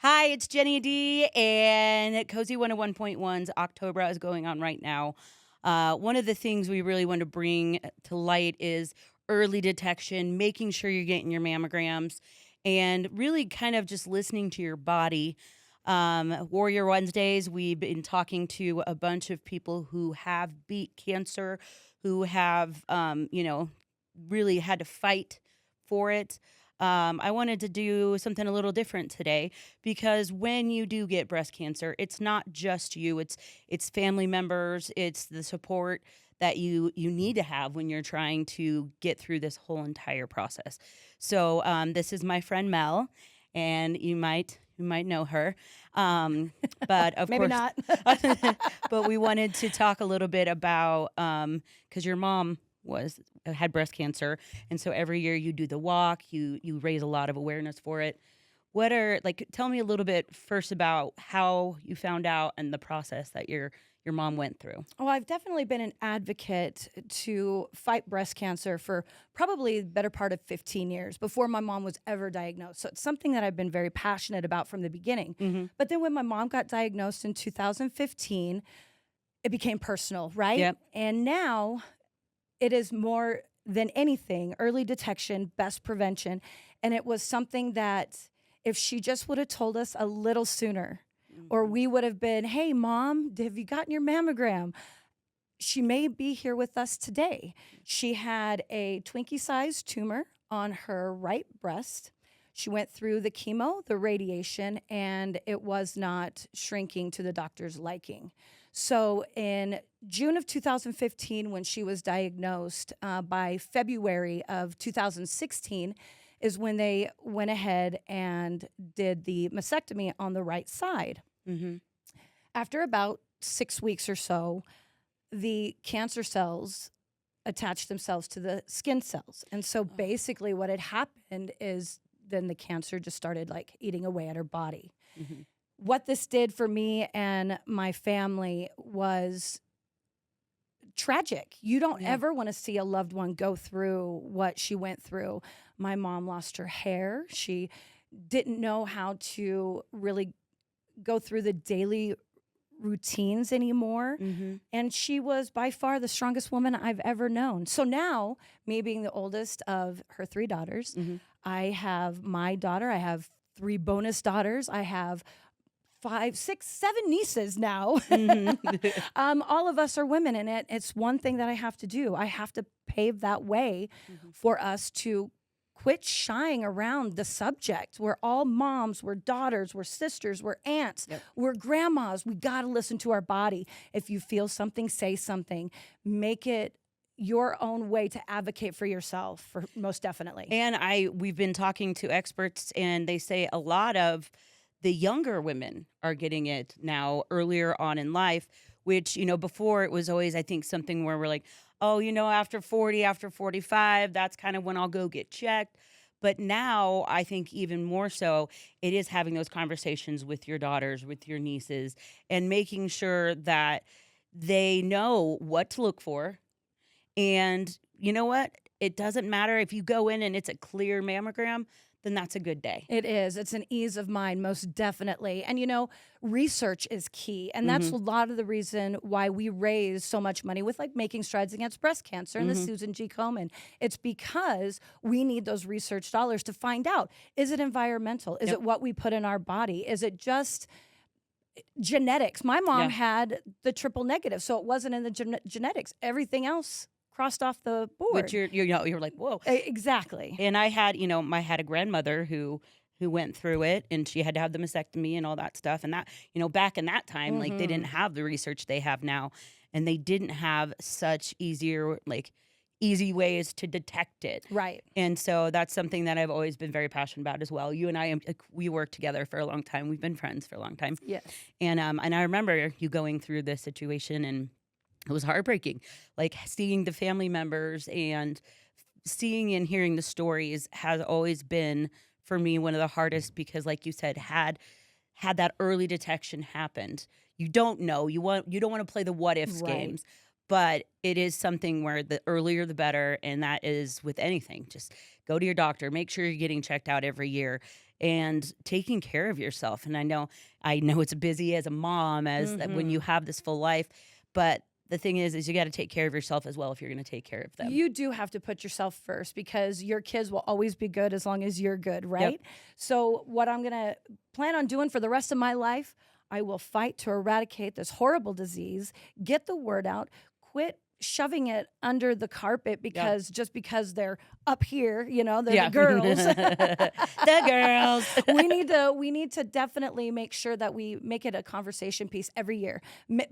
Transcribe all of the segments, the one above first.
Hi, it's Jenny D, and Cozy 101.1's OctoBRA is going on right now. One of the things we really want to bring to light is early detection, making sure you're getting your mammograms, and really kind of just listening to your body. Warrior Wednesdays, we've been talking to a bunch of people who have beat cancer, who have, really had to fight for it. I wanted to do something a little different today because when you do get breast cancer, it's not just you, it's family members, it's the support that you need to have when you're trying to get through this whole entire process. So this is my friend Mel, and you might know her. But of Maybe course, not. but we wanted to talk a little bit about because your mom was had breast cancer, and so every year you do the walk, you raise a lot of awareness for it. What are tell me a little bit first about how you found out and the process that your mom went through. Oh, I've definitely been an advocate to fight breast cancer for probably the better part of 15 years before my mom was ever diagnosed. So it's something that I've been very passionate about from the beginning. Mhm. But then when my mom got diagnosed in 2015, it became personal, right? Yep. And now it is more than anything early detection, best prevention. And it was something that if she just would have told us a little sooner, or Mhm. we would have been, hey, mom, have you gotten your mammogram? She may be here with us today. She had a Twinkie sized tumor on her right breast. She went through the chemo, the radiation, and it was not shrinking to the doctor's liking. So in June of 2015, when she was diagnosed, by February of 2016, is when they went ahead and did the mastectomy on the right side. Mhm. After about 6 weeks or so, the cancer cells attached themselves to the skin cells. And so Oh. basically, what had happened is then the cancer just started like eating away at her body. Mhm. What this did for me and my family was tragic. You don't Yeah. ever want to see a loved one go through what she went through. My mom lost her hair. She didn't know how to really go through the daily routines anymore. Mhm. And she was by far the strongest woman I've ever known. So now, me being the oldest of her three daughters, Mhm. I have my daughter, I have three bonus daughters, I have 5, 6, 7 nieces now. Mhm. All of us are women, and it's one thing that I have to do. I have to pave that way Mhm. for us to quit shying around the subject. We're all moms, we're daughters, we're sisters, we're aunts, Yep. we're grandmas. We got to listen to our body. If you feel something, say something. Make it your own way to advocate for yourself, for most definitely. And we've been talking to experts, and they say a lot of the younger women are getting it now earlier on in life, which, before it was always, I think, something where we're like, oh, after 40, after 45, that's kind of when I'll go get checked. But now I think even more so, it is having those conversations with your daughters, with your nieces, and making sure that they know what to look for. And you know what? It doesn't matter if you go in and it's a clear mammogram, then that's a good day. It is. It's an ease of mind, most definitely. And research is key. And that's Mhm. a lot of the reason why we raise so much money with like Making Strides Against Breast Cancer and the Mhm. Susan G. Komen. It's because we need those research dollars to find out, is it environmental? Is Yep. it what we put in our body? Is it just genetics? My mom Yeah. had the triple negative, so it wasn't in the genetics. Everything else crossed off the Which board. you're like, "Whoa." Exactly. And I had a grandmother who went through it, and she had to have the mastectomy and all that stuff, and that, back in that time, like, they didn't Hmm. have the research they have now, and they didn't have such easy ways to detect it. Right. And so that's something that I've always been very passionate about as well. You and I, we worked together for a long time. We've been friends for a long time. Yes. And I remember you going through this situation, and it was heartbreaking. Like, seeing the family members and seeing and hearing the stories has always been, for me, one of the hardest because, like you said, had that early detection happened, you don't know. You don't want to play the what ifs Right. games, but it is something where the earlier the better, and that is with anything. Just go to your doctor, make sure you're getting checked out every year. and taking care of yourself. And I know it's busy as a mom, as that when you have this full life, but the thing is you got to take care of yourself as well if you're going to take care of them. You do have to put yourself first because your kids will always be good as long as you're good, right? So what I'm going to plan on doing for the rest of my life, I will fight to eradicate this horrible disease, get the word out, quit shoving it under the carpet because just because they're up here, they're the girls. The girls. We need to definitely make sure that we make it a conversation piece every year.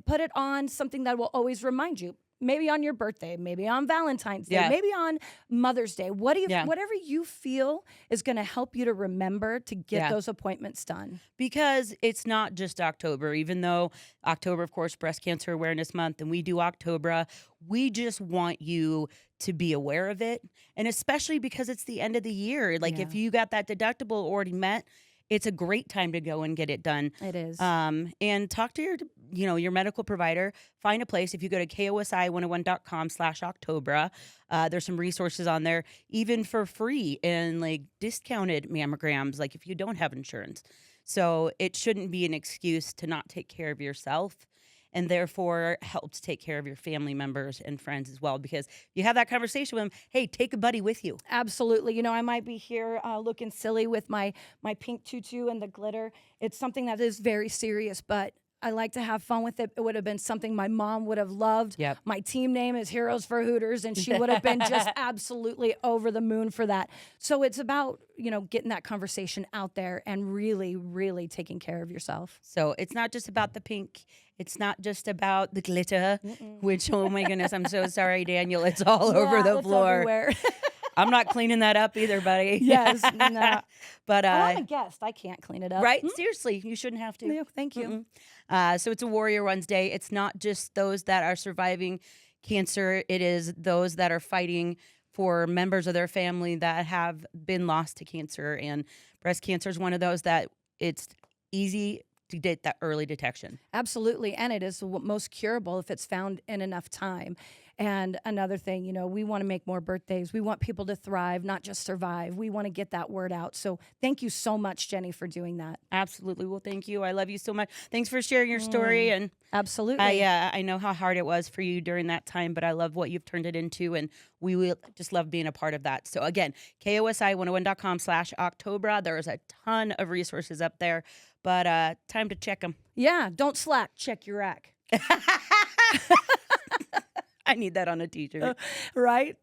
Put it on something that will always remind you. Maybe on your birthday, maybe on Valentine's Day, maybe on Mother's Day. Whatever you feel is going to help you to remember to get those appointments done. Because it's not just October, even though October, of course, Breast Cancer Awareness Month, and we do OctoBRA, we just want you to be aware of it. And especially because it's the end of the year. Like if you got that deductible already met, it's a great time to go and get it done. It is. And talk to your medical provider. Find a place. If you go to kosi101.com/OctoBRA, there's some resources on there, even for free and like discounted mammograms, like if you don't have insurance. So it shouldn't be an excuse to not take care of yourself, and therefore help to take care of your family members and friends as well. Because you have that conversation with them, hey, take a buddy with you. Absolutely. I might be here looking silly with my pink tutu and the glitter. It's something that is very serious, but I like to have fun with it. It would have been something my mom would have loved. Yep. My team name is Heroes for Hooters, and she would have been just absolutely over the moon for that. So it's about, getting that conversation out there and really, really taking care of yourself. So it's not just about the pink. It's not just about the glitter, which, oh my goodness, I'm so sorry, Daniel. It's all over the floor. Everywhere. I'm not cleaning that up either, buddy. Yes. No. But I'm a guest. I can't clean it up. Right? Seriously, you shouldn't have to. Yeah, thank you. So it's a Warrior Ones Day. It's not just those that are surviving cancer. It is those that are fighting for members of their family that have been lost to cancer. And breast cancer is one of those that it's easy to get that early detection. Absolutely. And it is most curable if it's found in enough time. And another thing, we want to make more birthdays. We want people to thrive, not just survive. We want to get that word out. So thank you so much, Jenny, for doing that. Absolutely. Well, thank you. I love you so much. Thanks for sharing your story. And absolutely. I know how hard it was for you during that time, but I love what you've turned it into. And we will just love being a part of that. So again, kosi101.com/OctoBRA. There is a ton of resources up there, but time to check them. Yeah. Don't slack. Check your rack. I need that on a t-shirt. Right?